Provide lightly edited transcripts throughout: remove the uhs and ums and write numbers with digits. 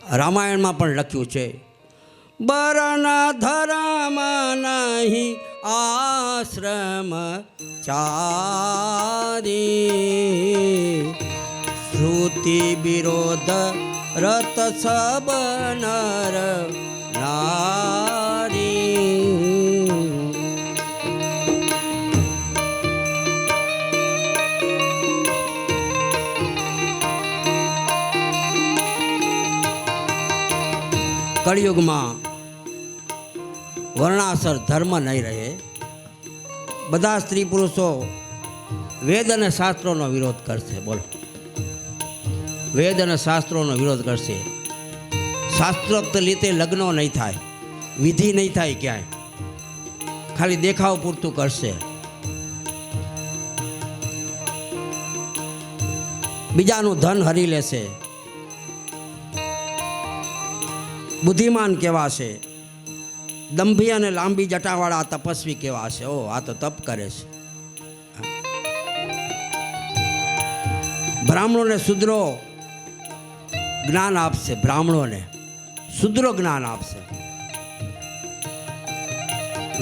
રામાયણમાં પણ લખ્યું છે, બરન ધર્મ નહીં આશ્રમ ચારી, શ્રુતિ વિરોધ રત સબ નર નારી. કળિયુગમાં વર્ણાસર ધર્મ નહીં રહે. બધા સ્ત્રી પુરુષો વેદ અને શાસ્ત્રોનો વિરોધ કરશે. બોલો, વેદ અને શાસ્ત્રોનો વિરોધ કરશે. શાસ્ત્રોક્ત રીતે લગ્નો નહીં થાય, વિધિ નહીં થાય, ક્યાંય ખાલી દેખાવ પૂરતું કરશે. બીજાનું ધન હરી લેશે. બુદ્ધિમાન કહેવાશે. દંભી અને લાંબી જટાવાળા તપસ્વી કહેવાશે. ઓ, આ તો તપ કરે છે. બ્રાહ્મણોને શુદ્રો જ્ઞાન આપશે. બ્રાહ્મણોને શુદ્રો જ્ઞાન આપશે.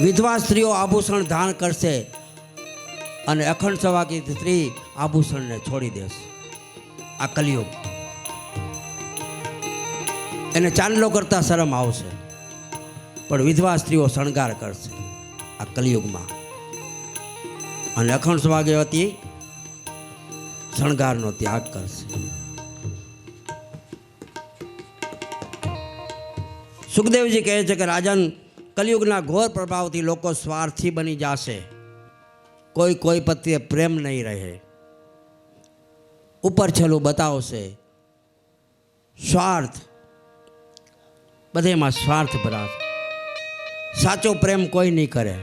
વિધવા સ્ત્રીઓ આભૂષણ ધારણ કરશે અને અખંડ સવાકી સ્ત્રી આભૂષણને છોડી દેશે. આ કલિયુગ. એને ચાંદલો કરતા શરમ આવશે, પણ વિધવા સ્ત્રીઓ શણગાર કરશે આ કલિયુગમાં. અને અખંડ સ્વાગવતી શણગારનો ત્યાગ કરશે. સુખદેવજી કહે છે કે રાજન, કલિયુગના ઘોર પ્રભાવથી લોકો સ્વાર્થી બની જશે. કોઈ પ્રત્યે પ્રેમ નહીં રહે. ઉપર છેલ્લું બતાવશે. સ્વાર્થ, બધેમાં સ્વાર્થ ભરાશે. સાચો પ્રેમ કોઈ નહીં કરે.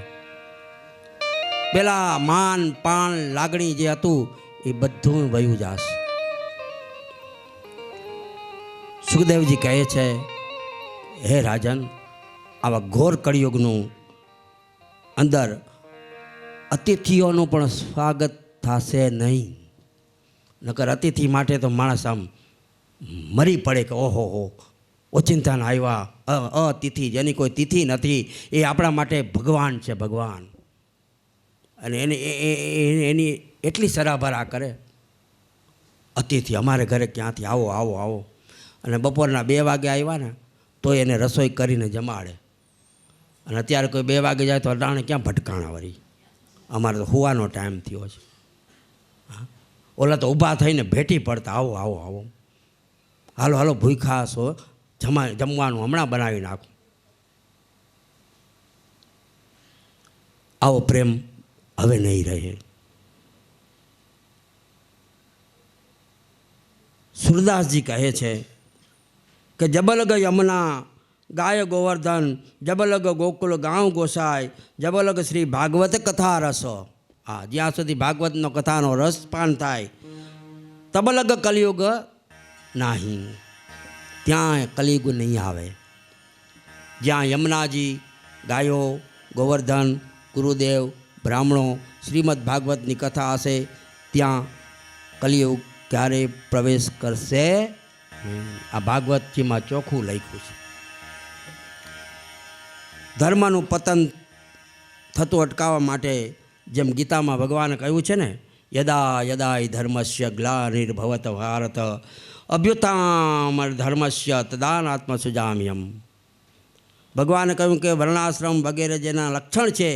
પેલા માન પાન લાગણી જે હતું એ બધું વયું જશે. સુખદેવજી કહે છે, હે રાજન, આવા ઘોર કળિયુગનું અંદર અતિથિઓનું પણ સ્વાગત થશે નહીં. નકર અતિથિ માટે તો માણસ આમ મરી પડે કે ઓહો હો, ઓચિંતાન આવ્યા. અતિથિ, જેની કોઈ તિથિ નથી, એ આપણા માટે ભગવાન છે, ભગવાન. અને એની એટલી સરાભરા કરે. અતિથિ અમારે ઘરે ક્યાંથી આવો આવો આવો. અને બપોરના 2 વાગે આવ્યા ને તો એને રસોઈ કરીને જમાડે. અને અત્યારે કોઈ 2 વાગે જાય તો અટાણે ક્યાં ભટકાણા વળી. અમારે તો હુવાનો ટાઈમ થયો છે. ઓલા તો ઊભા થઈને ભેટી પડતા, આવો આવો આવો, હાલો હાલો ભૂખ્યા છો, જમવાનું હમણાં બનાવી નાખું. આવો પ્રેમ હવે નહીં રહે. સુરદાસજી કહે છે કે જબલગ યમુના ગાય ગોવર્ધન, જબલગ ગોકુલ ગાંવ ગોસાય, જબલગ શ્રી ભાગવત કથા રસ. હા, જ્યાં સુધી ભાગવતનો કથાનો રસ પાન થાય, તબલગ કલિયુગ નહીં, ત્યાં કલિયુગ નહીં આવે. જ્યાં યમુનાજી, ગાયો, ગોવર્ધન, ગુરુદેવ, બ્રાહ્મણો, શ્રીમદ ભાગવતની કથા હશે, ત્યાં કલિયુગ ક્યારેય પ્રવેશ કરશે. આ ભાગવતજીમાં ચોખ્ખું લખ્યું છે. ધર્મનું પતન થતું અટકાવવા માટે જેમ ગીતામાં ભગવાને કહ્યું છે ને, યદા યદા ધર્મસ્ય ગ્લાનિર્ભવત ભારત અભ્યુત્થાન ધર્મસ્ય તદાનાત્મ સુજામ્યમ. ભગવાને કહ્યું કે વર્ણાશ્રમ વગેરે જેના લક્ષણ છે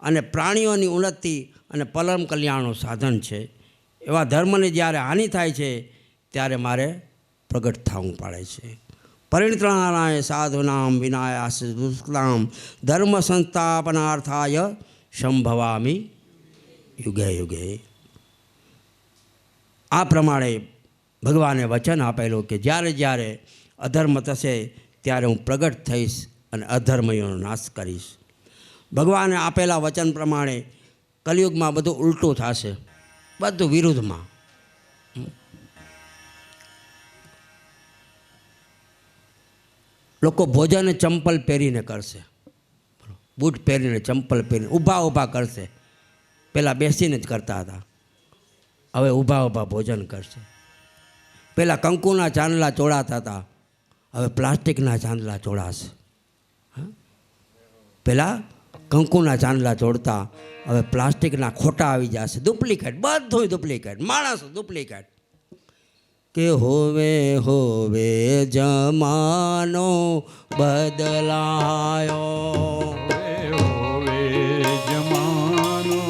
અને પ્રાણીઓની ઉન્નતિ અને પરમ કલ્યાણનું સાધન છે, એવા ધર્મને જ્યારે હાનિ થાય છે ત્યારે મારે પ્રગટ થવું પડે છે. પરિણ્ત્રાણાય સાધુનામ વિનાયાસ દુષ્કૃતામ ધર્મ સંસ્થાપનાર્થાય સંભવામી યુગે યુગે. આ પ્રમાણે ભગવાને વચન આપેલું કે જ્યારે જ્યારે અધર્મ થશે ત્યારે હું પ્રગટ થઈશ અને અધર્મયોનો નાશ કરીશ. ભગવાને આપેલા વચન પ્રમાણે કલિયુગમાં બધું ઉલટું થશે, બધું વિરુદ્ધમાં. લોકો ભોજન ચંપલ પહેરીને કરશે, બૂટ પહેરીને ચંપલ પહેરીને ઊભા ઊભા કરશે. પહેલાં બેસીને જ કરતા હતા, હવે ઊભા ઊભા ભોજન કરશે. પહેલાં કંકુના ચાંદલા ચોળાતા હતા, હવે પ્લાસ્ટિકના ચાંદલા ચોડાશે. પહેલાં કંકુના ચાંદલા ચોડતા, હવે પ્લાસ્ટિકના ખોટા આવી જશે. ડુપ્લિકેટ, બધું ડુપ્લિકેટ, માણસ ડુપ્લિકેટ. કે હોવે હોવે જમાનો બદલાયો, હોવે જમાનો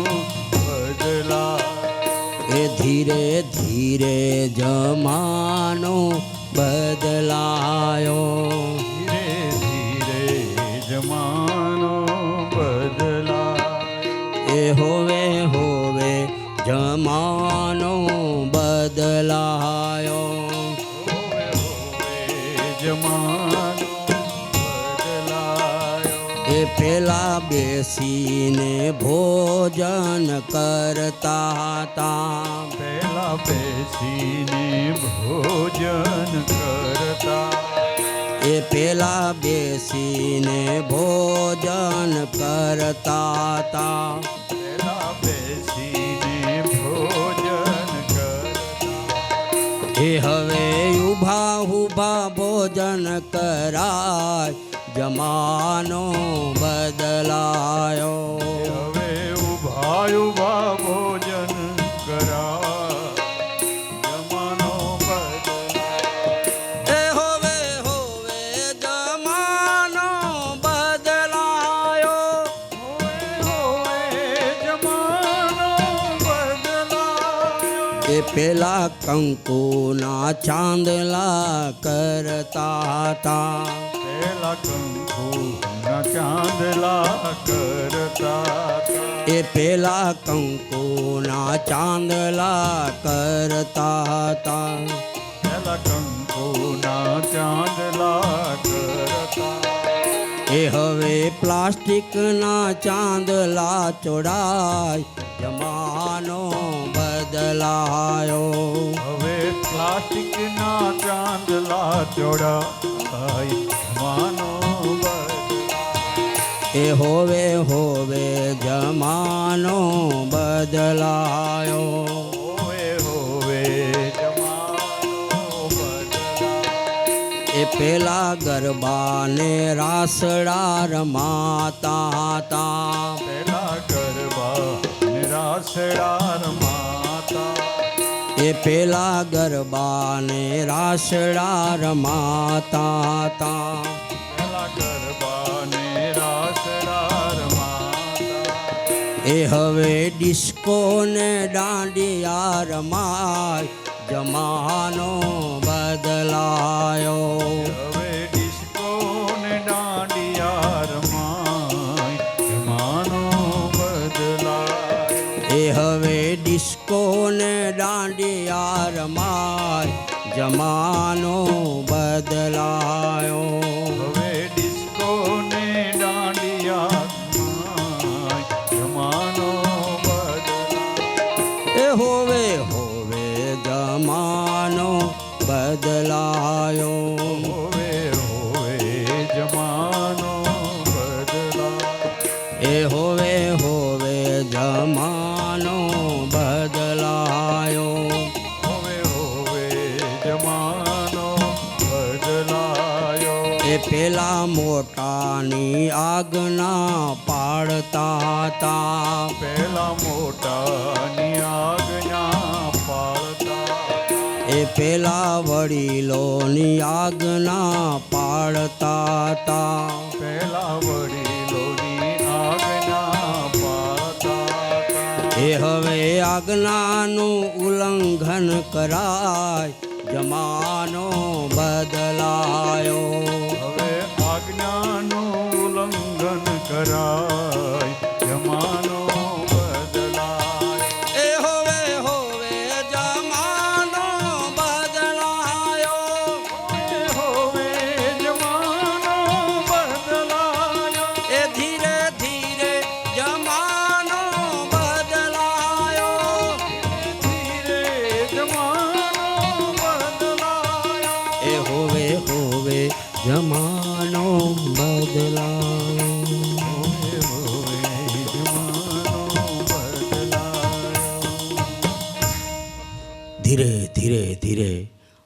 બદલાયો. એ ધીરે ધીરે જમાનો બદલાયો, ધીરે ધીરે જમાનો બદલાયો. એ હોવે હોવે જમાનો બદલાયો, હોવે હોવે જમાનો બદલાયો. એ પેલા બેસીને ભોજન કરતા હતા, પહેલા બેસીને ભોજન કરતા. એ પેલા બેસીને ભોજન કરતા હતા. પહેલા બેસીને ભોજન કરતા. એ હવે ઊભા ઊભા ભોજન કરાય, જમાનો બદલાયો. હવે ઉભા ઉભા ભોજન કરા, જમાનો બદલાયો. એ હોવે હોવે જમાનો બદલાયો, હોવે હોવે જમાનો બદલાયો. એ પેલા કંકુના ચાંદલા કરતા હતા. પહેલા કંકુના ચાંદલા કરતા. એ પેલા કંકુના ચાંદલા કરતા હતા. પહેલા કંકુના ચાંદલા કરતા. એ હવે પ્લાસ્ટિકના ચાંદલા ચોડાય, જમાનો બદલાયો. હવે પ્લાસ્ટિકના ચાંદલા જોડાય, જમાનો બદલાયો. એ હોવે હોવે જમાનો બદલાયો. હોવે હોવે જમાનો બદલાયો. એ પેલા ગરબાને રાસડા રમાતા હતા. પહેલા ગરબા ને રાસડા રમાતા. એ પેલા ગરબાને રાસડા રમાતા હતા. પહેલા ગરબા ને રાસડા રમાતા. એ હવે ડિસ્કો ને દાંડિયા રમાય, જમાનો બદલાયો. હવે ડિસ્કો ને દાંડિયા રમાય, જમાનો બદલાયો. એ હવે ડિસ્કો ને દાંડિયા રમાય, જમાનો બદલાયો. હવે ડિસ્કો ને દાંડિયા રમાય, જમાનો બદલાયો. એ હોવે હોવે જમાનો બદલાયો. હોવે હોવે જમાનો બદલાયો. એ હોવે હોવે જમાનો બદલાયો. હોવે હોવે જમાનો બદલાયો. એ પેલા મોટાની આજ્ઞા પાડતા હતા. પહેલા મોટાની આજ્ઞા પાળતા. એ પેલા વડીલોની આજ્ઞા પાડતા હતા. પહેલા વડીલોની આજ્ઞા પાળતા. એ હવે આજ્ઞાનું ઉલ્લંઘન કરાય, જમાનો બદલાયો. હવે આજ્ઞાનું ઉલ્લંઘન કરાય, જમાનો બદલાયો. એ હોવે હોવે જમાનો બદલાયો. હોવે હોવે જમાનો બદલાયો. એ ધીરે ધીરે જમાનો બદલાયો. ધીરે જમાનો બદલાયો. એ હોવે હોવે જમાનો બદલાયો. હોવે હોવે જમાનો બદલાયો. ધીરે ધીરે ધીરે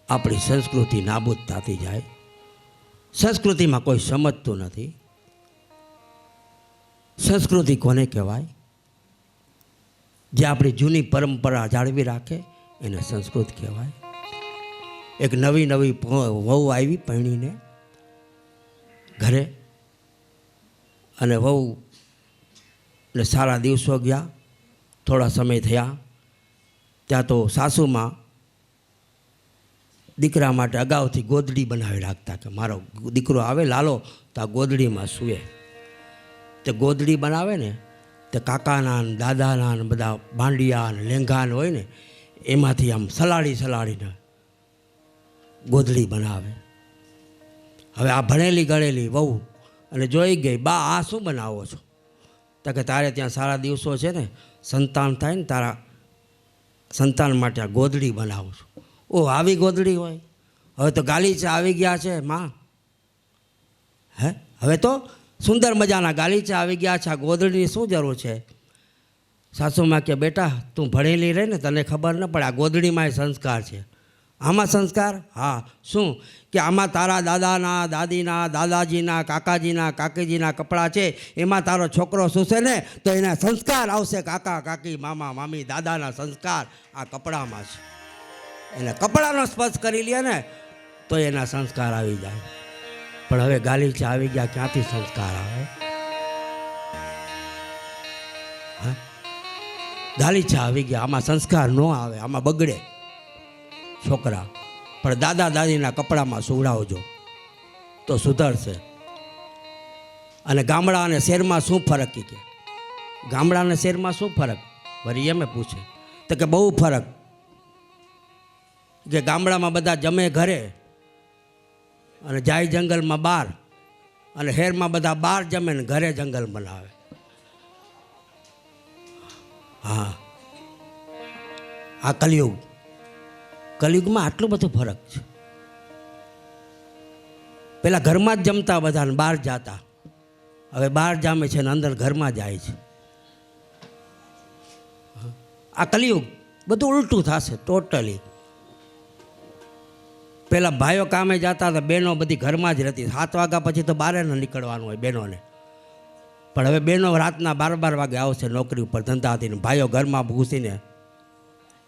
આપણી સંસ્કૃતિ નાબૂદ થતી જાય. સંસ્કૃતિમાં કોઈ સમજતું નથી. સંસ્કૃતિ કોને કહેવાય? જે આપણી જૂની પરંપરા જાળવી રાખે એને સંસ્કૃત કહેવાય. એક નવી વહુ આવી પરણીને ઘરે, અને વહુ ને સારા દિવસો ગયા. થોડા સમય થયા ત્યાં તો સાસુમાં દીકરા માટે અગાઉથી ગોદડી બનાવી રાખતા કે મારો દીકરો આવે લાલો તો આ ગોદડીમાં સૂવે. તે ગોદડી બનાવે ને તે કાકાના ને દાદાના ને બધા બાંડિયા ને લેંઘાને હોય ને એમાંથી આમ સલાડીને ગોદડી બનાવે. હવે આ ભણેલી ગણેલી વહુ અને જોઈ ગઈ, બા આ શું બનાવો છો? તો કે તારે ત્યાં સારા દિવસો છે ને, સંતાન થાય ને, તારા સંતાન માટે આ ગોદડી બનાવું છું. ઓ આવી ગોદડી હોય? હવે તો ગાલીચા આવી ગયા છે માં. હે, હવે તો સુંદર મજાના ગાલીચા આવી ગયા છે, આ ગોદડીની શું જરૂર છે? સાસુમાં કે બેટા તું ભણેલી રહે ને તને ખબર ન પડે, આ ગોદડીમાં સંસ્કાર છે. આમાં સંસ્કાર? હા. શું? કે આમાં તારા દાદાના દાદીના દાદાજીના કાકાજીના કાકીજીના કપડાં છે, એમાં તારો છોકરો સૂશે ને તો એના સંસ્કાર આવશે. કાકા કાકી મામા મામી દાદાના સંસ્કાર આ કપડામાં છે. એને કપડાનો સ્પર્શ કરી લે ને તો એના સંસ્કાર આવી જાય. પણ હવે ગાલીચા આવી ગયા, ક્યાંથી સંસ્કાર આવે? હા, ગાલીચા આવી ગયા, આમાં સંસ્કાર ન આવે, આમાં બગડે છોકરા. પણ દાદા દાદીના કપડામાં સુવડાવજો તો સુધરશે. અને ગામડા અને શહેરમાં શું ફરક? કે ગામડા અને શહેરમાં શું ફરક? વળી એમ પૂછે તો કે બહુ ફરક. કે ગામડામાં બધા જમે ઘરે અને જાય જંગલમાં બહાર, અને શહેરમાં બધા બહાર જમે ને ઘરે જંગલ બનાવે. હા, આ કલયુગ. કલયુગમાં આટલું બધું ફરક છે. પેલા ઘરમાં જ જમતા બધાને બહાર જાતા, હવે બહાર જામે છે ને અંદર ઘરમાં જાય છે. આ કલયુગ. બધું ઉલટું થશે ટોટલી. પેલા ભાઈઓ કામે જતા હતા, બહેનો બધી ઘરમાં જ રહેતી. 7 વાગ્યા પછી તો બહાર ન નીકળવાનું હોય બહેનોને. પણ હવે બહેનો રાતના 12 વાગે આવશે નોકરી ઉપર ધંધાથી, ને ભાઈઓ ઘરમાં ઘૂસીને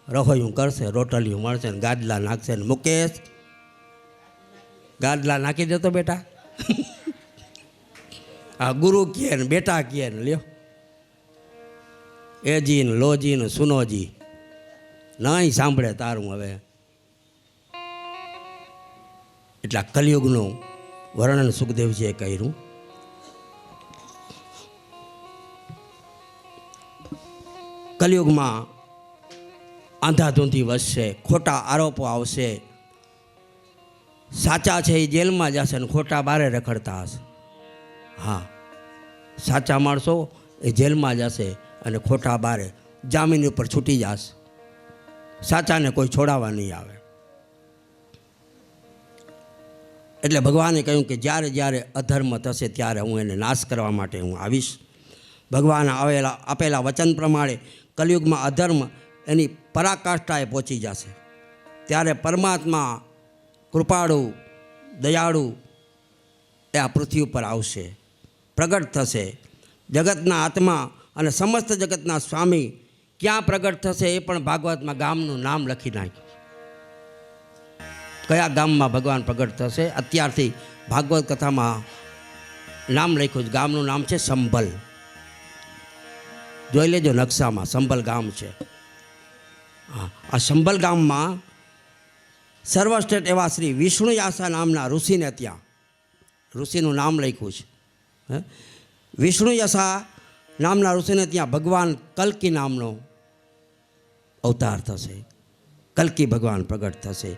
રસોઈયું કરશે, રોટલીયું મળશે ને ગાદલા નાખશે ને મુકેશ ગાદલા નાખી દેતો બેટા. આ ગુરુ કહે ને બેટા કહે ને લ્યો એજી ને લોજી ને સુનોજી નહીં સાંભળે તારું. હવે એટલા કલયુગનું વર્ણન સુખદેવજીએ કર્યું. કલયુગમાં આંધાધૂંધી વધશે, ખોટા આરોપો આવશે. સાચા છે એ જેલમાં જશે ને ખોટા બારે રખડતા હશે. હા, સાચા માણસો એ જેલમાં જશે અને ખોટા બારે જામીન ઉપર છૂટી જશે. સાચાને કોઈ છોડાવવા નહીં આવે. એટલે ભગવાને કહ્યું કે જ્યારે જ્યારે અધર્મ થશે ત્યારે હું એને નાશ કરવા માટે હું આવીશ. ભગવાને આપેલા વચન પ્રમાણે કલયુગમાં અધર્મ એની પરાકાષ્ઠાએ પહોંચી જશે. ત્યારે પરમાત્મા કૃપાળુ દયાળુ એ આ પૃથ્વી ઉપર આવશે, પ્રગટ થશે. જગતના આત્મા અને સમસ્ત જગતના સ્વામી ક્યાં પ્રગટ થશે એ પણ ભાગવતમાં ગામનું નામ લખી નાખ્યું. કયા ગામમાં ભગવાન પ્રગટ થશે અત્યારથી ભાગવત કથામાં નામ લખ્યું છે. ગામનું નામ છે સંભલ. જોઈ લેજો નકશામાં, સંભલ ગામ છે. હા, આ સંભલ ગામમાં સર્વશ્રેષ્ઠ એવા શ્રી વિષ્ણુયાસા નામના ઋષિને ત્યાં ઋષિનું નામ લખ્યું છે. વિષ્ણુયસા નામના ઋષિને ત્યાં ભગવાન કલ્કી નામનો અવતાર થશે. કલ્કી ભગવાન પ્રગટ થશે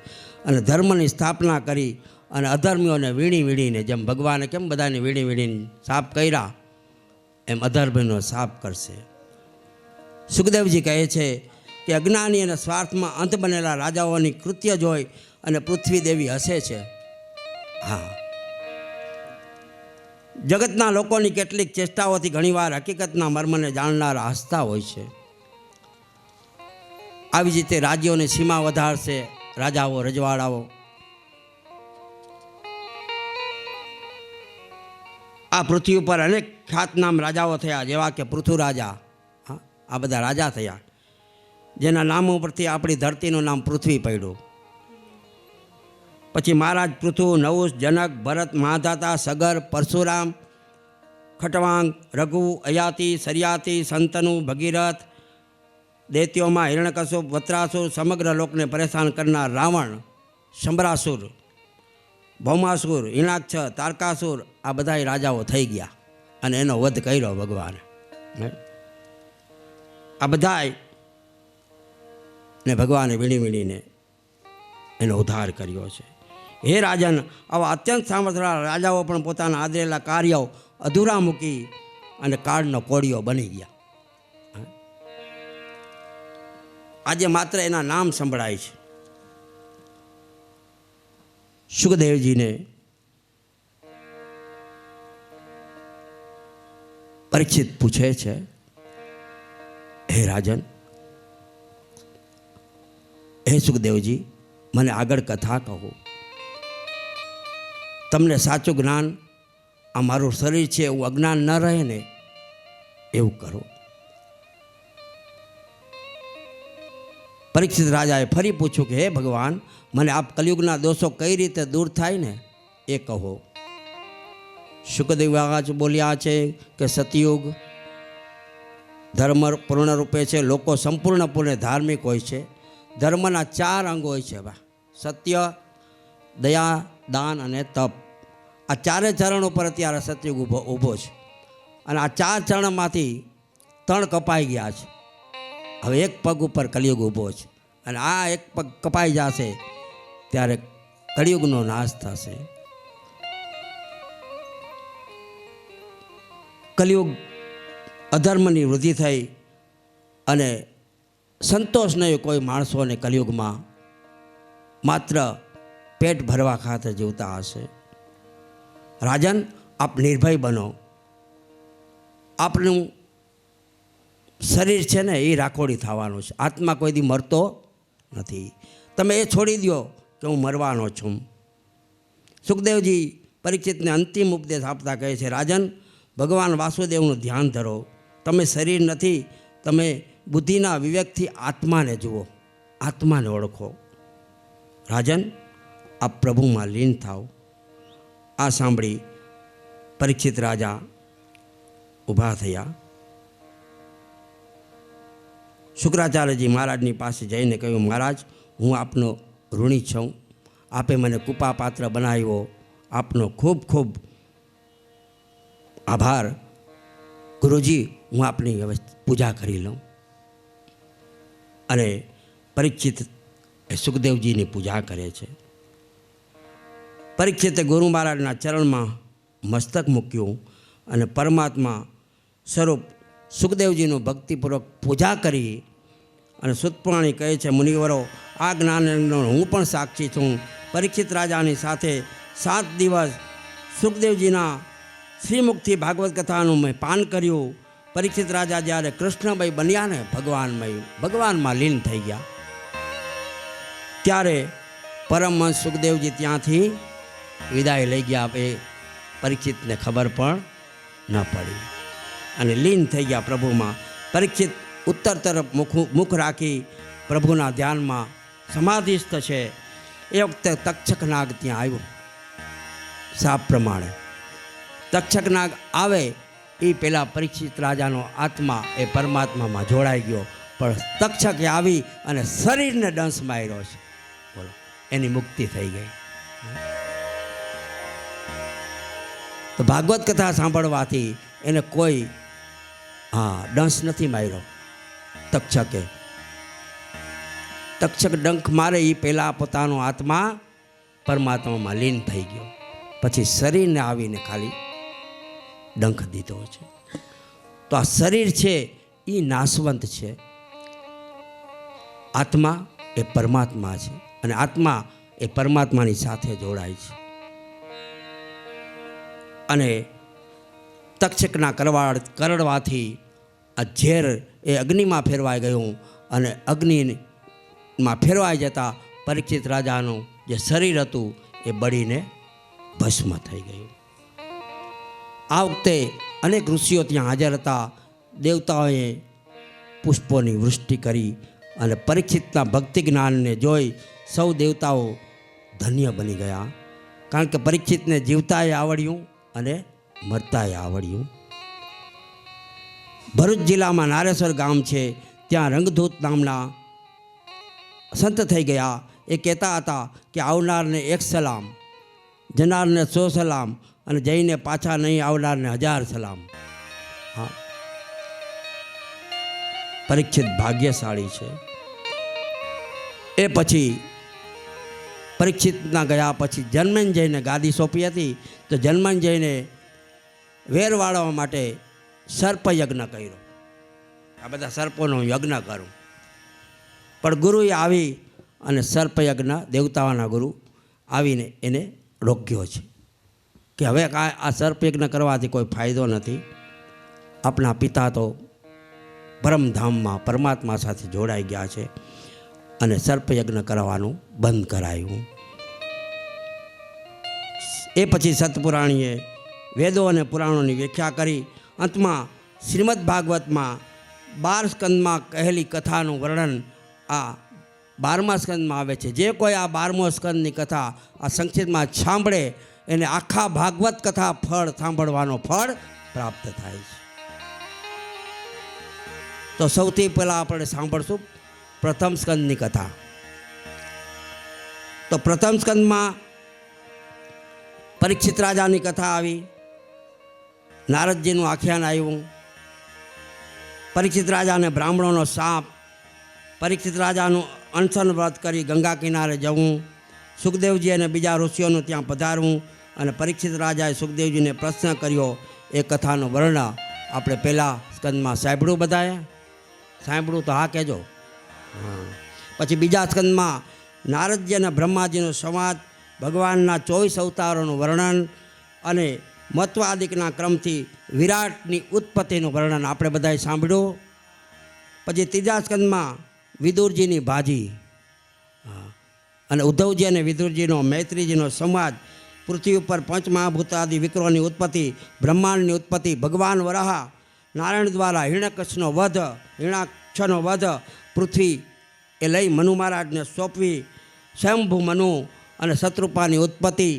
અને ધર્મની સ્થાપના કરી અને અધર્મીઓને વીણીને જેમ ભગવાને કેમ બધાને વીણીને સાફ કર્યા એમ અધર્મીનો સાફ કરશે. સુખદેવજી કહે છે કે અજ્ઞાની અને સ્વાર્થમાં અંત બનેલા રાજાઓની કૃત્ય જોઈ અને પૃથ્વી દેવી હસે છે. હા, જગતના લોકોની કેટલીક ચેષ્ટાઓથી ઘણીવાર હકીકતના મર્મને જાણનારા હસતા હોય છે. આવી જ રીતે રાજ્યોની સીમા વધારશે રાજાઓ રજવાડાઓ. આ પૃથ્વી ઉપર અનેક ખ્યાતનામ રાજાઓ થયા, જેવા કે પૃથુ રાજા, હા, આ બધા રાજા થયા, જેના નામો પરથી આપણી ધરતીનું નામ પૃથ્વી પડ્યું. પછી મહારાજ પૃથુ, નહુષ, જનક, ભરત, મહાદાતા, સગર, પરશુરામ, ખટવાંગ, રઘુ, અયાતિ, સરિયાતિ, સંતનુ, ભગીરથ, દૈત્યોમાં હિરણ્યકશ્યપ, વત્રાસુર, સમગ્ર લોકને પરેશાન કરનાર રાવણ, શંભરાસુર, ભૌમાસુર, હિણાક્ષ, તારકાસુર, આ બધા રાજાઓ થઈ ગયા અને એનો વધ કર્યો ભગવાન. આ બધાય ને ભગવાને વીણી વીણીને એનો ઉદ્ધાર કર્યો છે. હે રાજન, આવા અત્યંત સામર્થ્યવાળા રાજાઓ પણ પોતાના આદરેલા કાર્યો અધૂરા મૂકી અને કાળનો કોળિયો બની ગયા. આજે માત્ર એના નામ સંભળાય છે. સુખદેવજીને પરીક્ષિત પૂછે છે, હે રાજન, હે સુખદેવજી, મને આગળ કથા કહો. તમને સાચું જ્ઞાન, આ મારું શરીર છે એવું અજ્ઞાન ન રહે ને એવું કરો. પરીક્ષિત રાજાએ ફરી પૂછ્યું કે હે ભગવાન, મને આપ કલયુગના દોષો કઈ રીતે દૂર થાય ને એ કહો. સુખદેવ મહારાજ બોલ્યા છે કે સતયુગ ધર્મ પૂર્ણ રૂપે છે. લોકો સંપૂર્ણપણે ધાર્મિક હોય છે. ધર્મના 4 અંગો હોય છે, સત્ય, દયા, દાન અને તપ. આ 4 ચરણ ઉપર અત્યારે સતયુગ ઊભો છે અને આ 4 ચરણમાંથી 3 કપાઈ ગયા છે. હવે 1 પગ ઉપર કલિયુગ ઊભો છે અને આ 1 પગ કપાઈ જશે ત્યારે કલિયુગનો નાશ થશે. કલિયુગ અધર્મની વૃદ્ધિ થઈ અને સંતોષ નહીં કોઈ માણસોને કલિયુગમાં માત્ર પેટ ભરવા ખાતર જીવતા હશે. રાજન, આપ નિર્ભય બનો. આપનું શરીર છે ને એ રાખોડી થવાનું છે. આત્મા કોઈ દી મરતો નથી. તમે એ છોડી દો કે હું મરવાનો છું. સુખદેવજી પરીક્ષિતને અંતિમ ઉપદેશ આપતા કહે છે, રાજન, ભગવાન વાસુદેવનું ધ્યાન ધરો. તમે શરીર નથી, તમે બુદ્ધિના વિવેકથી આત્માને જુઓ, આત્માને ઓળખો. રાજન, આપ પ્રભુમાં લીન થાવ. આ સાંભળી પરીક્ષિત રાજા ઊભા થયા. શુક્રાચાર્યજી મહારાજની પાસે જઈને કહ્યું, મહારાજ, હું આપનો ઋણી છું. આપે મને કૃપાપાત્ર બનાવ્યો. આપનો ખૂબ ખૂબ આભાર. ગુરુજી, હું આપની હવે પૂજા કરી લઉં. અને પરીક્ષિત એ સુખદેવજીની પૂજા કરે છે. પરીક્ષિતે ગુરુ મહારાજના ચરણમાં મસ્તક મૂક્યું અને પરમાત્મા સ્વરૂપ સુખદેવજીનું ભક્તિપૂર્વક પૂજા કરી. અને સુતપુરાણી કહે છે, મુનિવરો, આ જ્ઞાનનો હું પણ સાક્ષી છું. પરીક્ષિત રાજાની સાથે 7 દિવસ સુખદેવજીના શ્રીમુખથી ભાગવત કથાનું મેં પાન કર્યું. પરીક્ષિત રાજા જ્યારે કૃષ્ણમય બન્યા ને ભગવાનમાં લીન થઈ ગયા, ત્યારે પરમહંસ સુખદેવજી ત્યાંથી વિદાય લઈ ગયા. એ પરીક્ષિતને ખબર પણ ન પડી અને લીન થઈ ગયા પ્રભુમાં. પરીક્ષિત ઉત્તર તરફ મુખ રાખી પ્રભુના ધ્યાનમાં સમાધિસ્થ છે. એ વખતે તક્ષક નાગ ત્યાં આવ્યો. સાપ પ્રમાણે તક્ષક નાગ આવે એ પહેલાં પરીક્ષિત રાજાનો આત્મા એ પરમાત્મામાં જોડાઈ ગયો, પણ તક્ષકે આવી અને શરીરને દંશ માર્યો છે. બોલો, એની મુક્તિ થઈ ગઈ. તો ભાગવત કથા સાંભળવાથી એને કોઈ દંશ નથી માર્યો. તક્ષકે તક્ષક ડંખ મારે એ પહેલાં પોતાનો આત્મા પરમાત્મામાં લીન થઈ ગયો, પછી શરીરને આવીને ખાલી ડંખ દીધો છે. તો આ શરીર છે એ નાશવંત છે. આત્મા એ પરમાત્મા છે અને આત્મા એ પરમાત્માની સાથે જોડાય છે. અને તક્ષકના કરડવાથી આ ઝેર એ અગ્નિમાં ફેરવાઈ ગયું અને અગ્નિમાં ફેરવાઈ જતાં પરીક્ષિત રાજાનું જે શરીર હતું એ બળીને ભસ્મ થઈ ગયું. આ વખતે અનેક ઋષિઓ ત્યાં હાજર હતા. દેવતાઓએ પુષ્પોની વૃષ્ટિ કરી અને પરીક્ષિતના ભક્તિ જ્ઞાનને જોઈ સૌ દેવતાઓ ધન્ય બની ગયા. કારણ કે પરીક્ષિતને જીવતાએ આવડ્યું અને મરતાએ આવડ્યું. ભરૂચ જિલ્લામાં નારેશ્વર ગામ છે, ત્યાં રંગધૂત નામના સંત થઈ ગયા. એ કહેતા હતા કે આવનારને 1 સલામ, જનારને 100 સલામ અને જઈને પાછા નહીં આવનારને 1000 સલામ. હા, પરીક્ષિત ભાગ્યશાળી છે. એ પછી પરીક્ષિતના ગયા પછી જન્મેન્જયને ગાદી સોંપી હતી. તો જન્મેન્જયને વેર વાળવા માટે સર્પ યજ્ઞ કર્યો. આ બધા સર્પોનો યજ્ઞ કરું. પણ ગુરુએ આવી અને સર્પ યજ્ઞ, દેવતાઓના ગુરુ આવીને એને રોક્યો છે કે હવે આ સર્પ યજ્ઞ કરવાથી કોઈ ફાયદો નથી. આપણા પિતા તો પરમધામમાં પરમાત્મા સાથે જોડાઈ ગયા છે અને સર્પ યજ્ઞ કરવાનું બંધ કરાયું. એ પછી સતપુરાણીએ વેદો અને પુરાણોની વ્યાખ્યા કરી. અંતમાં શ્રીમદ ભાગવતમાં 12 સ્કંદમાં કહેલી કથાનું વર્ણન આ 12મા સ્કંદમાં આવે છે. જે કોઈ આ 12મો સ્કંદની કથા આ સંક્ષિપ્તમાં સાંભળે એને આખા ભાગવત કથા ફળ સાંભળવાનો ફળ પ્રાપ્ત થાય છે. તો સૌથી પહેલાં આપણે સાંભળશું પ્રથમ સ્કંદની કથા. તો પ્રથમ સ્કંદમાં પરીક્ષિત રાજાની કથા આવી. નારદજીનું આખ્યાન આવ્યું. પરીક્ષિત રાજાને બ્રાહ્મણોનો શાપ, પરીક્ષિત રાજાનું અનશન વ્રત કરી ગંગા કિનારે જવું, સુખદેવજી અને બીજા ઋષિઓનું ત્યાં પધારવું અને પરીક્ષિત રાજાએ સુખદેવજીને પ્રશ્ન કર્યો. એ કથાનું વર્ણન આપણે પહેલાં સ્કંદમાં સાંભળ્યું. બધાએ સાંભળ્યું તો હા કહેજો. હા. પછી બીજા સ્કંદમાં નારદજી અને બ્રહ્માજીનો સંવાદ, ભગવાનના 24 અવતારોનું વર્ણન અને મત્વાદિકના ક્રમથી વિરાટની ઉત્પત્તિનું વર્ણન આપણે બધાએ સાંભળ્યું. પછી ત્રીજા સ્કંદમાં વિદુરજીની ભાજી અને ઉદ્ધવજી અને વિદુરજીનો મૈત્રીજીનો સંવાદ, પૃથ્વી ઉપર પંચમહાભૂતાદિ વિકરોની ઉત્પત્તિ, બ્રહ્માંડની ઉત્પત્તિ, ભગવાન વરાહ નારાયણ દ્વારા હિરણ્યકશ્યપનો વધ, હિરણાક્ષનો વધ, પૃથ્વી એ લઈ મનુ મહારાજને સોંપવી, સ્વયંભૂ મનુ અને શત્રુપાની ઉત્પત્તિ,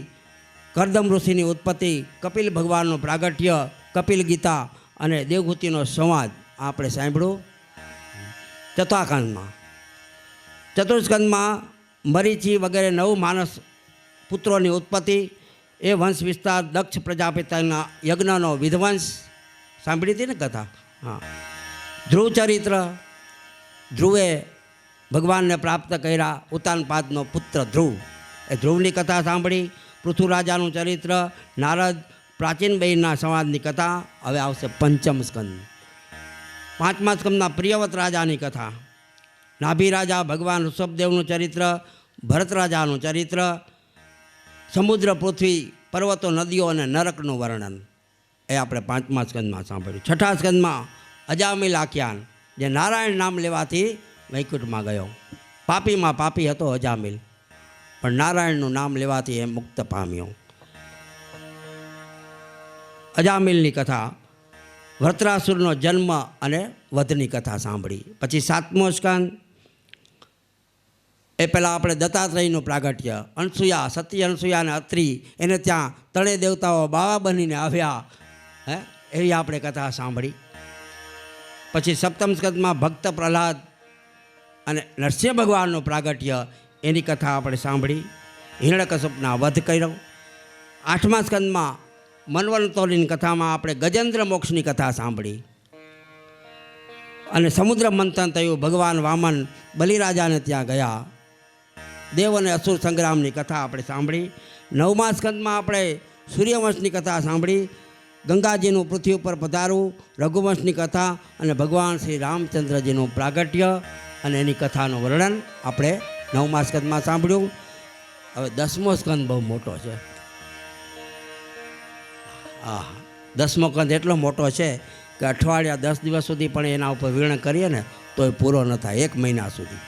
કરદમ ઋષિની ઉત્પત્તિ, કપિલ ભગવાનનું પ્રાગટ્ય, કપિલ ગીતા અને દેવહૂતિનો સંવાદ આપણે સાંભળ્યું. ચતુર્સ્કંદમાં મરીચી વગેરે 9 માનસ પુત્રોની ઉત્પત્તિ, એ વંશ વિસ્તાર, દક્ષ પ્રજાપિતાના યજ્ઞનો વિધ્વંસ સાંભળી હતી ને કથા. હા. ધ્રુવ ચરિત્ર, ધ્રુવે ભગવાનને પ્રાપ્ત કર્યા, ઉતાનપાદનો પુત્ર ધ્રુવ, એ ધ્રુવની કથા સાંભળી. પૃથ્વીરાજાનું ચરિત્ર, નારદ પ્રાચીન બહેનના સંવાદની કથા. હવે આવશે પંચમ સ્કંદ. 5મા સ્કંદમાં પ્રિયવત રાજાની કથા, નાભી રાજા, ભગવાન ઋષભદેવનું ચરિત્ર, ભરત રાજાનું ચરિત્ર, સમુદ્ર, પૃથ્વી, પર્વતો, નદીઓ અને નરકનું વર્ણન એ આપણે 5મા સ્કંદમાં સાંભળ્યું. 6ઠા સ્કંદમાં અજામિલ આખ્યાન, જે નારાયણ નામ લેવાથી વૈકુંઠમાં ગયો. પાપીમાં પાપી હતો અજામિલ, પણ નારાયણનું નામ લેવાથી એ મુક્ત પામ્યો. અજામિલની કથા, વૃત્રાસુરનો જન્મ અને વધની કથા સાંભળી. પછી 7મો સ્કંદ, એ પહેલાં આપણે દત્તાત્રેયનું પ્રાગટ્ય, અનસુયા, સતી અનસુયા અને અત્રી, એને ત્યાં ત્રણેય દેવતાઓ બાવા બનીને આવ્યા, એવી આપણે કથા સાંભળી. પછી 7મ સ્કંદમાં ભક્ત પ્રહલાદ અને નરસિંહ ભગવાનનું પ્રાગટ્ય, એની કથા આપણે સાંભળી. હિરણ્યકશ્યપના વધ કર્યો. 8મા સ્કંદમાં મન્વંતરીની કથામાં આપણે ગજેન્દ્ર મોક્ષની કથા સાંભળી અને સમુદ્ર મંથન થયું. ભગવાન વામન બલિરાજાને ત્યાં ગયા. દેવ અને અસુર સંગ્રામની કથા આપણે સાંભળી. 9મા સ્કંદમાં આપણે સૂર્યવંશની કથા સાંભળી. ગંગાજીનું પૃથ્વી ઉપર પધારવું, રઘુવંશની કથા અને ભગવાન શ્રી રામચંદ્રજીનું પ્રાગટ્ય અને એની કથાનું વર્ણન આપણે 9મા સ્કંદમાં સાંભળ્યું. હવે 10મો સ્કંદ બહુ મોટો છે. હા, 10મો સ્કંદ એટલો મોટો છે કે અઠવાડિયા 10 દિવસ સુધી પણ એના ઉપર વર્ણન કરીએ ને તો એ પૂરો ન થાય, 1 મહિના સુધી.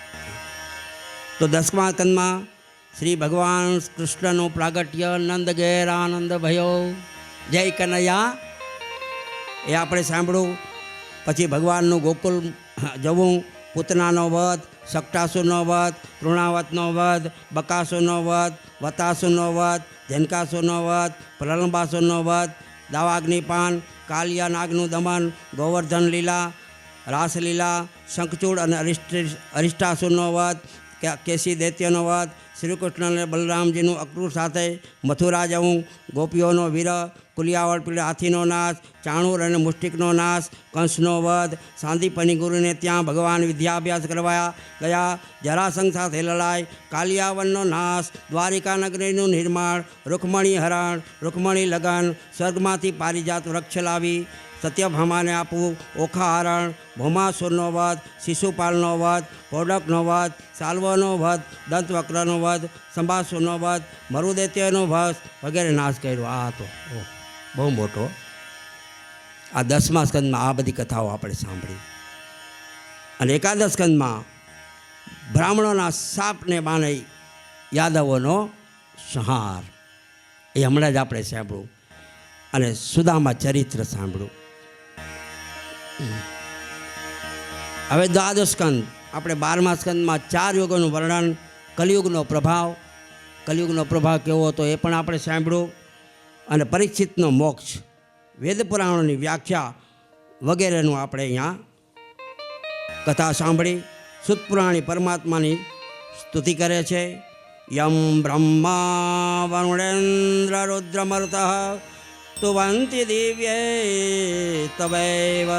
તો 10મા સ્કંદમાં શ્રી ભગવાન કૃષ્ણનું પ્રાગટ્ય, નંદ ઘેર આનંદ ભયો, જય કનૈયા એ આપણે સાંભળ્યું. પછી ભગવાનનું ગોકુળ જવું, પૂતનાનો વધ, શકટાસુરનો વધ, તૃણાવતનો વધ, બકાસુરનો વધ, વતાસુરનો વધ, જનકાસુરનો વધ, પ્રલંબાસુરનો વધ, દાવાગ્નિપાન, કાલિયા નાગનું દમન, ગોવર્ધન લીલા, રાસલીલા, શંખચૂડ અને અરિષ્ટાસુરનો વધ, કેસી દૈત્યનો વધ, શ્રીકૃષ્ણ અને બલરામજીનું અક્રૂર સાથે મથુરા જવું, ગોપીઓનો વિરહ, કુલિયાવળ પીળે હાથીનો નાશ, ચાણૂર અને મુષ્ટિકનો નાશ, કંસનો વધ, સાંદીપની ગુરુને ત્યાં ભગવાન વિદ્યાભ્યાસ કરવા ગયા, જરાસંઘ સાથે લડાઈ, કાલિયાવનનો નાશ, દ્વારિકા નગરીનું નિર્માણ, રૂકમણી હરણ, રૂકમણી લગન, સ્વર્ગમાંથી પારિજાત વૃક્ષ લાવી સત્યભામાને આપવું, ઓખા હરણ, ભૌમાસુરનો વધ, શિશુપાલનો વધ, પોડકનો વધ, સાલ્વનો વધ, દંતવક્રનો વધ, સંભાસુરનો વધ, મરુદૈત્યનો વધ વગેરે નાશ કર્યો. આ હતો બહુ મોટો. આ 10મા સ્કંદમાં આ બધી કથાઓ આપણે સાંભળી. અને 11 સ્કંદમાં બ્રાહ્મણોના સાપને બાને યાદવોનો સંહાર એ હમણાં જ આપણે સાંભળ્યું. અને સુદામા ચરિત્ર સાંભળ્યું. હવે 12 સ્કંદ આપણે 12મા સ્કંદમાં 4 યુગોનું વર્ણન, કલિયુગનો પ્રભાવ કેવો હતો એ પણ આપણે સાંભળ્યું. અને પરીક્ષિતનો મોક્ષ, વેદ પુરાણોની વ્યાખ્યા વગેરેનું આપણે અહીંયા કથા સાંભળી. સુતપુરાણી પરમાત્માની સ્તુતિ કરે છે. યમ બ્રહ્મા વરુણેન્દ્ર રુદ્રમરુતઃ તુવંતિ દિવ્યે તવૈવ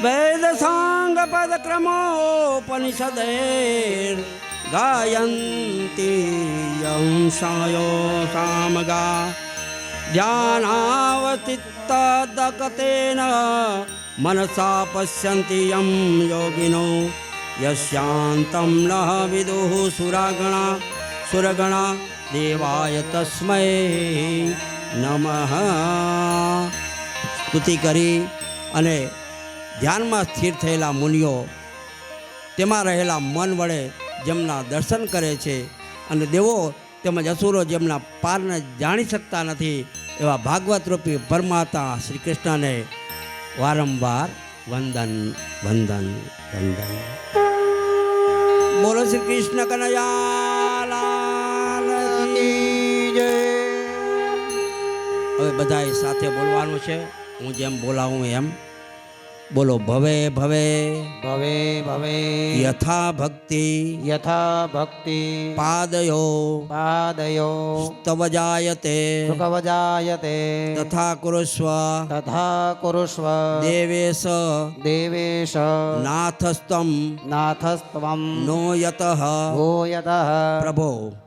વેદ સાંગ પદ ક્રમોપનિષદેર ગાયંતી યં સાયો સામગા ધ્યાનાવતિત્તદકતેન મનસા પશ્યન્તિ યં યોગિનો યસ્યાન્તં ન વિદુઃ સુરગણા દેવાય તસ્મૈ નમઃ. સ્તુતિ કરી અને ધ્યાનમાં સ્થિર થયેલા મુનિઓ તેમાં રહેલા મન વડે જેમના દર્શન કરે છે અને દેવો તેમજ અસુરો જેમના પારને જાણી શકતા નથી એવા ભાગવત રૂપી પરમાત્મા શ્રી કૃષ્ણને વારંવાર વંદન વંદન વંદન. બોલો શ્રી કૃષ્ણ કનૈયા કી જય. હવે બધાએ સાથે બોલવાનું છે. હું જેમ બોલાવું એમ બોલો. ભવે ભવે ભવે ભવે યથા ભક્તિ પાદયો તવ જાયતે તથા કુરુષ્વ દેવેશ નાથસ્ત્વં નો યતઃ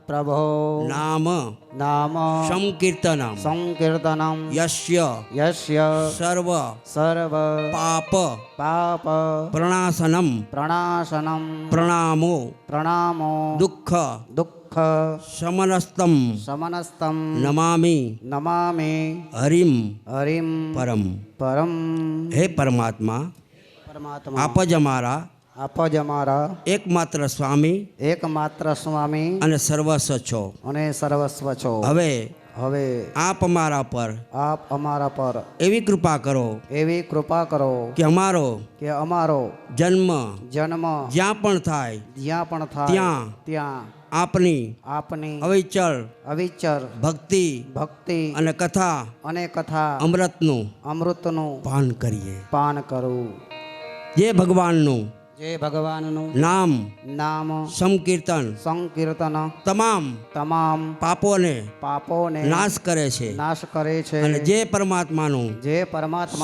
પ્રભો નામ સંકીર્તનમ યસ્ય સર્વ પાપ પ્રણાશનમ પ્રણામો દુઃખ શમનસ્તમ નમામિ હરિમ પરમ. હે પરમાત્મા, આપ જ અમારા એકમાત્ર સ્વામી અને સર્વસ્વ છો. હવે આપ અમારા પર એવી કૃપા કરો કે અમારો જન્મ જ્યાં પણ થાય ત્યાં આપની અવિચળ ભક્તિ અને કથા અમૃતનું પાન કરીએ. જે ભગવાનનું નામ સંકીર્તન તમામ પાપોને નાશ કરે છે. અને જે પરમાત્માનું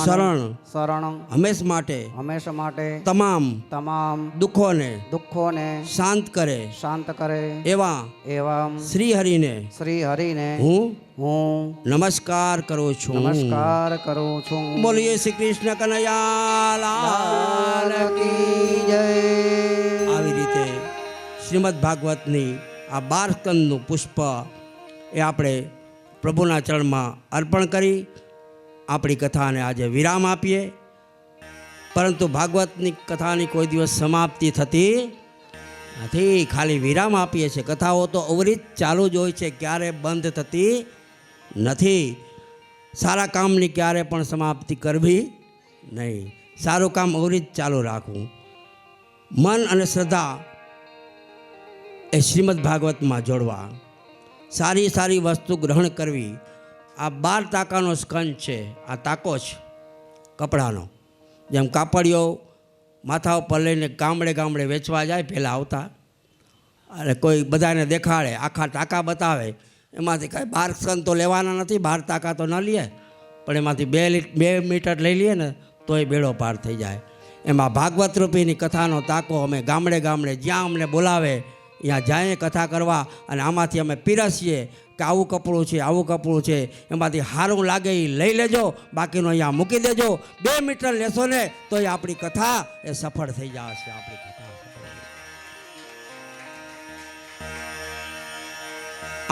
શરણ હંમેશ માટે તમામ દુઃખોને શાંત કરે એવા શ્રી હરિને હું નમસ્કાર કરું છું. બોલીએ શ્રી કૃષ્ણ કનૈયા લાલ કી જય. આવી રીતે શ્રીમદ ભાગવતની આ 12 સ્કંદનું પુષ્પ એ આપણે પ્રભુના ચરણમાં અર્પણ કરી આપણી કથાને આજે વિરામ આપીએ. પરંતુ ભાગવતની કથાની કોઈ દિવસ સમાપ્તિ થતી નથી, ખાલી વિરામ આપીએ છીએ. કથાઓ તો અવરિત ચાલુ જ હોય છે, ક્યારે બંધ થતી નથી. સારા કામની ક્યારે પણ સમાપ્તિ કરવી નહીં. સારું કામ ઓરી જ ચાલુ રાખવું. મન અને શ્રદ્ધા એ શ્રીમદ ભાગવતમાં જોડવા. સારી સારી વસ્તુ ગ્રહણ કરવી. આ 12 તાકાનો સ્કંદ છે. આ તાકો છે કપડાનો. જેમ કાપડીઓ માથા ઉપર લઈને ગામડે ગામડે વેચવા જાય પહેલાં આવતા, અને કોઈ બધાને દેખાડે, આખા ટાંકા બતાવે, એમાંથી કાંઈ 12 સ્કંદ તો લેવાના નથી, 12 તાકા તો ન લઈએ, પણ એમાંથી 2 મીટર લઈ લઈએ ને તોય બેડો પાર થઈ જાય. એમાં ભાગવત રૂપીની કથાનો તાકો અમે ગામડે ગામડે જ્યાં અમને બોલાવે ત્યાં જાય કથા કરવા, અને આમાંથી અમે પીરસીએ કે આવું કપડું છે, આવું કપડું છે, એમાંથી સારું લાગે એ લઈ લેજો, બાકીનો અહીંયા મૂકી દેજો. 2 મીટર લેશો ને તો એ આપણી કથા એ સફળ થઈ જશે. આપણી કથા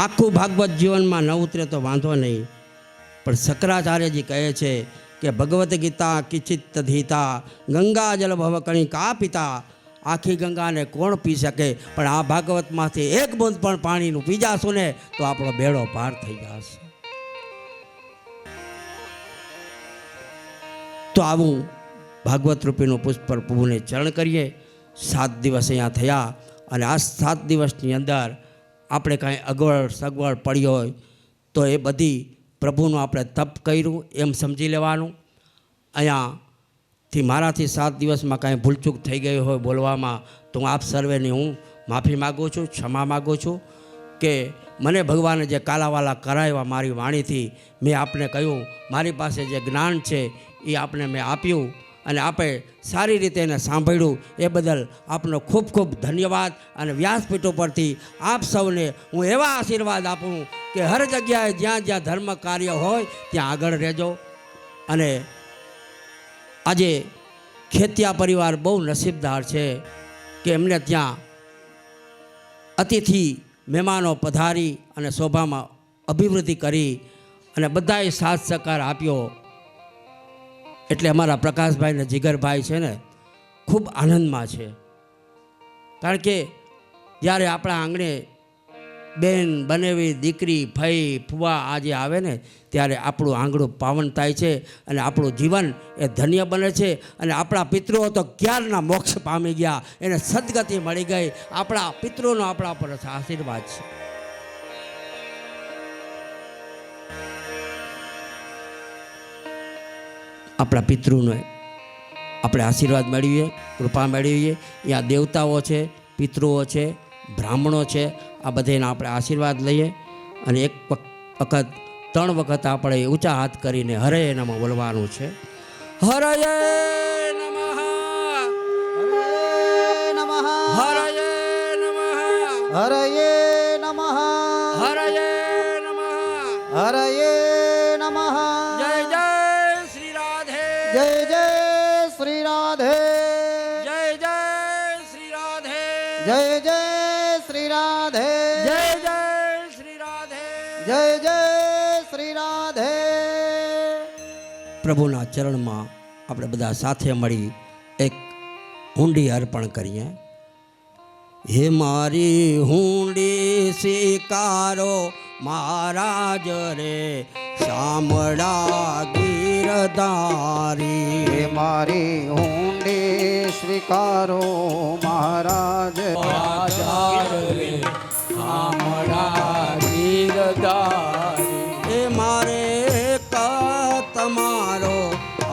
આખું ભાગવત જીવનમાં ન ઉતરે તો વાંધો નહીં, પણ શંકરાચાર્યજી કહે છે કે ભગવદ્ ગીતા કિચિત તધીતા ગંગા જલ ભવ કણિકા પિતા. આખી ગંગાને કોણ પી શકે, પણ આ ભાગવતમાંથી એક બૂંદ પણ પાણીનું પી જાશું ને તો આપણો બેડો પાર થઈ જશે. તો આવું ભાગવત રૂપીનું પુષ્પ પ્રભુને ચરણ કરીએ. 7 દિવસ અહીંયા થયા, અને આ 7 દિવસની અંદર આપણે કાંઈ અગવડ સગવડ પડી હોય તો એ બધી પ્રભુનું આપણે તપ કર્યું એમ સમજી લેવાનું. અહીંયાથી મારાથી 7 દિવસમાં કાંઈ ભૂલચૂક થઈ ગઈ હોય બોલવામાં તો હું આપ સર્વેની હું માફી માગું છું, ક્ષમા માગું છું કે મને ભગવાને જે કાલાવાલા કરાવ્યા મારી વાણીથી, મેં આપને કહ્યું, મારી પાસે જે જ્ઞાન છે એ આપને મેં આપ્યું, અને આપણે સારી રીતે એને સાંભળ્યું એ બદલ આપનો ખૂબ ખૂબ ધન્યવાદ. અને વ્યાસપીઠ ઉપરથી આપ સૌને હું એવા આશીર્વાદ આપું કે હર જગ્યાએ જ્યાં જ્યાં ધર્મ કાર્ય હોય ત્યાં આગળ રહેજો. અને આજે ખેતિયા પરિવાર બહુ નસીબદાર છે કે એમને ત્યાં અતિથિ મહેમાનો પધારી અને શોભામાં અભિવૃદ્ધિ કરી અને બધાએ સાથ સહકાર આપ્યો. એટલે અમારા પ્રકાશભાઈ ને જીગરભાઈ છે ને ખૂબ આનંદમાં છે, કારણ કે જ્યારે આપણા આંગણે બેન, બનેવી, દીકરી, ફઈ, ફુવા આજે આવે ને ત્યારે આપણું આંગણું પાવન થાય છે, અને આપણું જીવન એ ધન્ય બને છે. અને આપણા પિતૃઓ તો ક્યારના મોક્ષ પામી ગયા, એને સદગતિ મળી ગઈ. આપણા પિતૃઓનો આપણા પર આશીર્વાદ છે. આપણા પિતૃને આપણે આશીર્વાદ મેળવીએ, કૃપા મેળવીએ. અહીંયા દેવતાઓ છે, પિતૃઓ છે, બ્રાહ્મણો છે, આ બધાના આપણે આશીર્વાદ લઈએ. અને એક વખત 3 વખત આપણે ઊંચા હાથ કરીને હરે નમઃ બોલવાનું છે. હરયે નમઃ, હરયે નમઃ, હરયે નમઃ, હરયે નમઃ, હરયે નમઃ, હરયે નમઃ. જય જય શ્રી રાધે, જય જય શ્રી રાધે, જય જય શ્રી રાધે, જય જય શ્રી રાધે, જય જય શ્રી રાધે, જય જય શ્રી રાધે. પ્રભુના ચરણમાં આપણે બધા સાથે મળી એક હુંડી અર્પણ કરીએ. હે મારી હુંડી સ્વીકારો મહારાજ રે, શામળા ગીરધારી. હે મારી હુંડી સ્વીકારો મહારાજ, એ મારે તમારો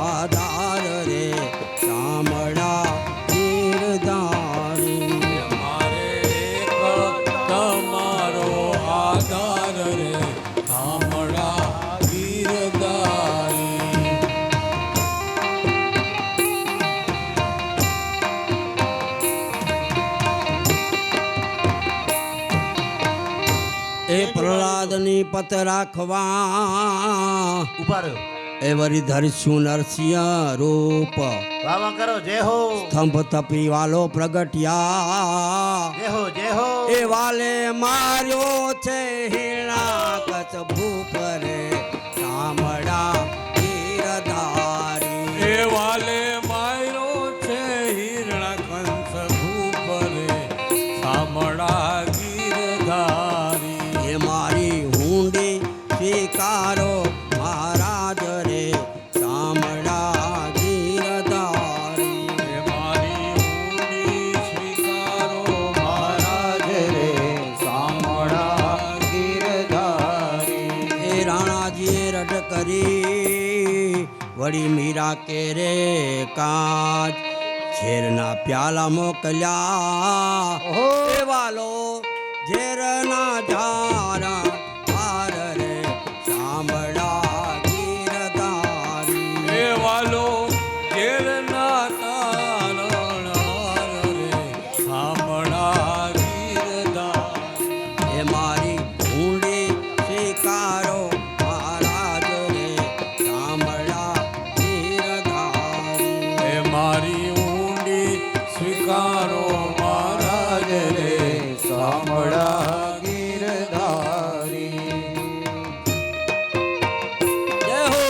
આધાર રે, શામળા ગીરધારી. તમારો આધાર રે, શામળા ગીરધારી. એ પ્રહલાદની પત રાખવા ઉભા રહ્યો, એ વરી ધરશું નરસિંહ રૂપ. વાવા કરો, જય હો, સ્તંભ તપી વાલો પ્રગટ્યા, જય હો, જય હો. એ વાલે માર્યો છે હીણા કચ ભૂપ રે, શામળા ગીરધારી. એ વાલે માર્યો છે હિરણા કંસ ભૂપ રે, શામળા ગીરધારી. એ મારી હુંડી સ્વીકારો મહારાજ રે, શામળા ગીરધારી. બ્રહ્માજીએ રટ કરી વળી મીરા કે રે કાચ ઝેરના પ્યાલા મોકલ્યા ઓહો. એ વાલો ઝેરના ઝારા પાર રે સાંભળા ગીરધારી એ વાલો ઘેરના તારણ રે સાંભળા ગીરધારી એ મારી ઊંડી સ્વીકારો મહારાજ રે સાંભળા ગીરધારી એ મારી ઊંડી સ્વીકારો મહારાજ રે સાંભળા ગીરધારી. જય હો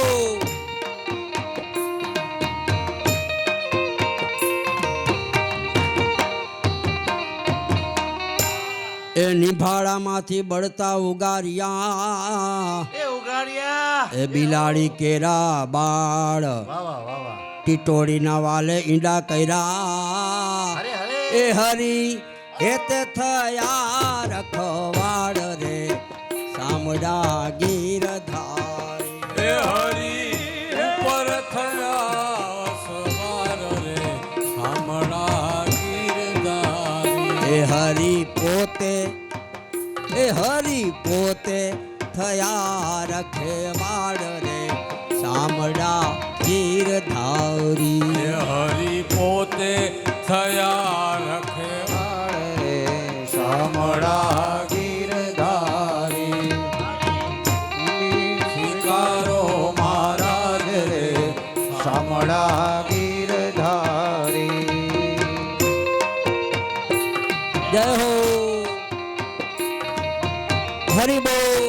એ નિભાળામાંથી બળતા ઉગારિયા એ ઉગાડિયા. એ બિલાડી કેરા બાળ વાહ વાહ વાહ વાહ. ટીટોડીના વાલે ઈંડા કર્યા હરે હરે. એ હરી હેતે થયા રખવાડ રે સામડા ગીરધારી એ હરી ઉપર થયા સવાર રે સાંભળા ગીરધારી એ હરી પોતે થયા રખવાડ રે સામડા ગીરધારી એ હરી પોતે થયા રખે રે સાંભળા ગીરધારી. સ્વીકારો મહારાજ રે સાંભળા ગીરધારી. જય હો હરી બોલ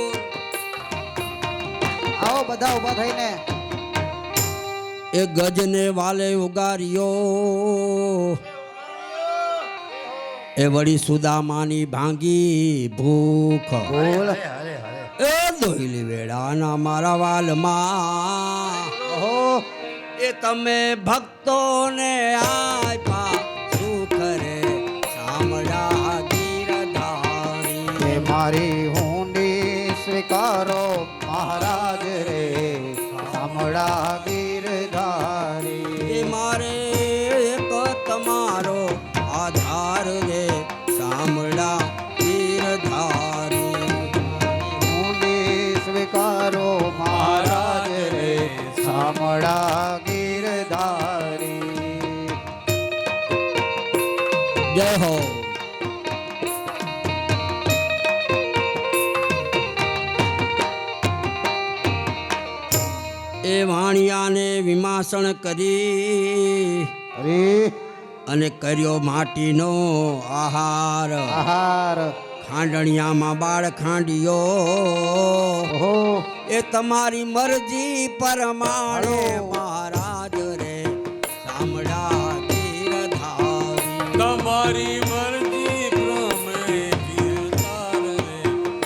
આવો બધા ઊભા થઈને. એ ગજને વાલે ઉગાર્યો એ વળી સુદામાની ભાંગી ભૂખ બોલ. એ દોઈલી વેળાના મારા વાલમાં ઓહો. એ તમે ભક્તોને આપ્યા સુખ રે સાંભળા ગીરધારી એ મારી હુંડી સ્વીકારો મહારાજ રે સાંભળા ગીરધારી. એ મારે એક તમારો આધાર રે સાંભળા ગીરધારી હુંડી સ્વીકારો મહારાજ રે સાંભળા ગીરધારી. જય હો એ વાણિયાને વિમાસણ કરી હરે અને કર્યો માટીનો આહાર આહાર. ખાંડણિયામાં બાળ ખાંડિયો ઓહો. એ તમારી મરજી પરમાણે મહારાજ રે સાંભળા ગીરધારી તમારી મરજી પ્રમે ગીરધાર રે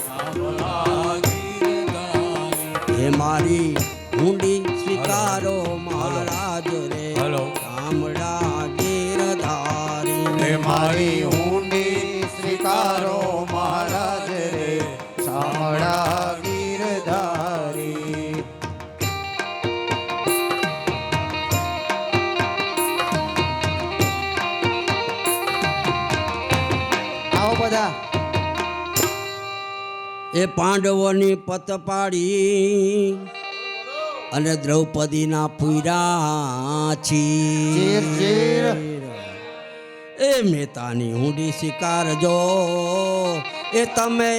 સાંભળા ગીરધારી હે મારી ઊંડી સ્વીકારો મહારાજ રે હલો. સાંભળા ગીરધારી એ મારી હુંડી સ્વીકારો મહારાજ રે સાંભળા ગીરધારી. આવો બધા. એ પાંડવોની પત પાડી અને દ્રૌપદીના પૂરા ચીર, ચીર. એ મેતાની ઊંડી સ્વીકારજો એ તમે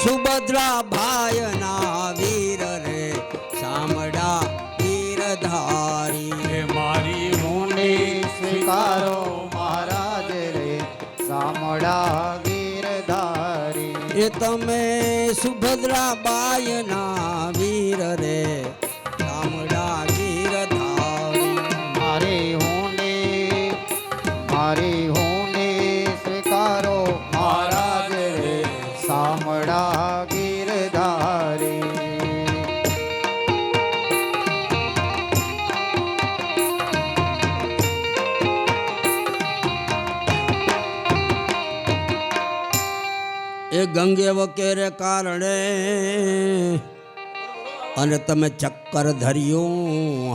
સુભદ્રા ભાઈના વીર રે સાંભળા ગીરધારી એ મારી હુંડી સ્વીકારો મહારાજ રે સાંભળા ગીરધારી. એ તમે સુભદ્રા બાઈના વીર રે સાંભળા ગીરધારી મારી હુંડી સ્વીકારો મહારાજ રે સાંભળા ગીરધારી. એ ગંગે વકેરે કારણે અને તમે ચક્કર ધર્યું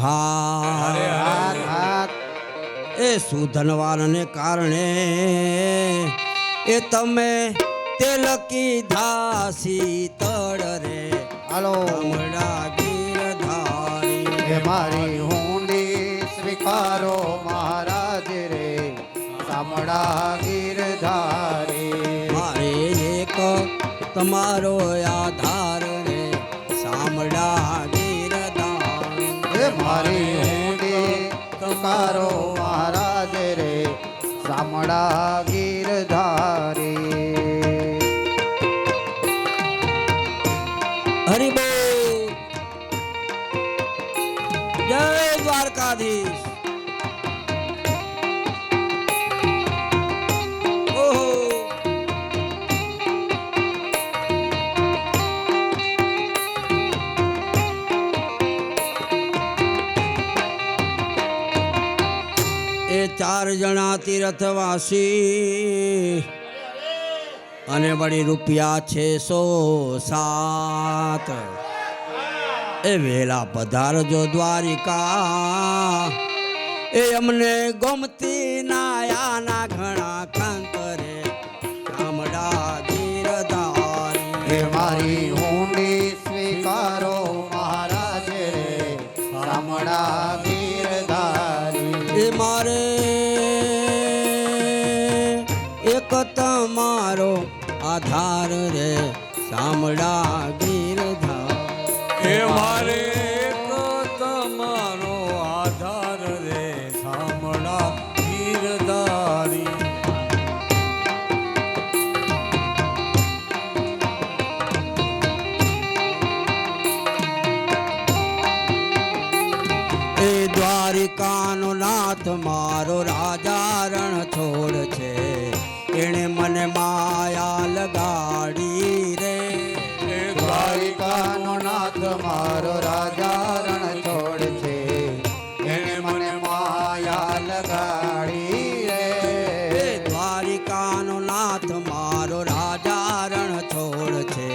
અરે હા હાથ હાથ એ સુધનવાનને કારણે એ તમે તેલકી ધાસી તળ રે હાલો હમણાં ગીરધારી હે મારી હુંડી સ્વીકારો મહારાજ રે શામળા ગીરધારી મારે એક તમારો આધાર રે શામળા ગીરધારી હે મારી હુંડી સ્વીકારો મહારાજ રે શામળા ગીરધારી હરિ બોલ જય દ્વારકાધીશ ઓહો એ ચાર જણા તીર્થવાસી અને વળી રૂપિયા 607 એ વેલા પધારજો દ્વારિકા એ અમને ગોમતી નાયાના ઘણા ખંતરે ગામડા ગીરધારી હે મારી હુંડી સ્વીકારો મહારાજ રે શામળા ગીરધારી એ મારે એક તમારો આધાર રે શામળા ગીરધારી હે મારે એક તમારો આધાર રે શામળા ગીરધારી એ દ્વારિકાનો નાથ મારો રાજા રણ છોડ છે એણે મને માયા લગાડી રે હે દ્વારિકાનો નાથ મારો રાજા રણ છોડ છે એને મને માયા લગાડી એ રે દ્વારિકાનો નાથ મારો રાજા રણ છોડ છે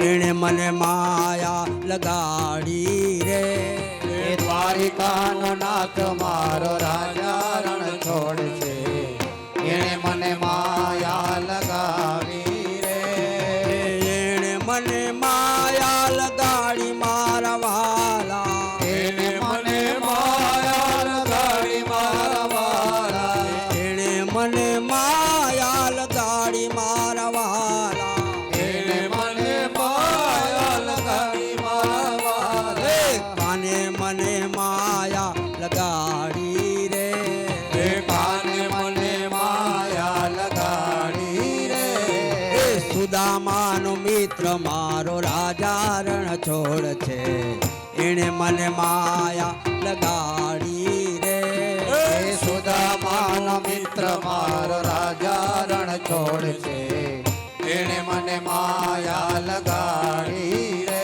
એણે મને માયા લગાડી રે એ દ્વારિકાનો નાથ મારો રાજા રણ છોડ છે એને મને માયા લગાવી રે એણે મને માયા લગાડી મારા વાલા એને મને માયા લગાડી મારા વાલા એણે મને માયા લગાડી મારા વાલા એને મને માયા લગાડી મારા વાલા એ કાને મને માયા લગાડી રે એ કાને મને માયા લગાડી રે એ સુદામાનો મિત્ર મારો રાજા રણ છોડ છે એણે મને માયા લગાડી રે એ સુદામાનો મિત્ર મારો રાજા રણ છોડ છે એને મને માયા લગાડી રે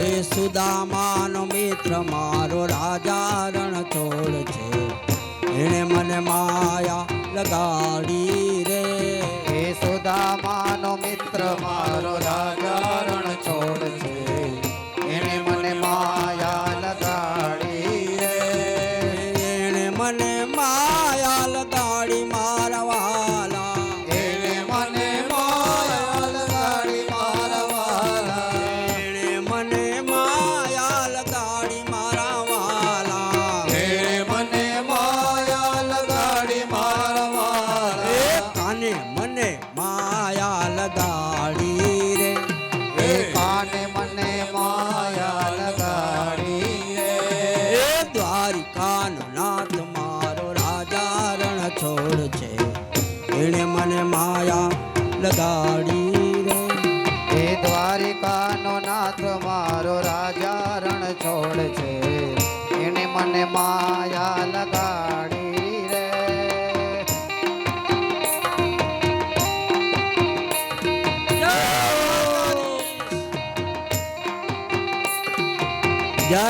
એ સુદામાનો મિત્ર મારો રાજા રણ છોડ છે એણે મને માયા લગાડી રે એ સુદામાનો મિત્ર મારો રાજા રણ છોડ છે એને મને માયા લગાડી રે એણે મને માયા લગાડી મારા વાલા એને મને માયા લગાડી મારા વાલા એણે મને માયા લગાડી મારા વાલા એને મને માયા લગાડી મારા વાલા એ કાને મને માયા લગાડી રે એ કાને મને માયા લગાડી રે એ દ્વારિકાનો નાથ મારો રાજા રણ છોડ છે એણે મને માયા લગાડી રે એ દ્વારિકાનો નાથ મારો રાજા રણ છોડ છે એને મને માયા લગાડી રે જય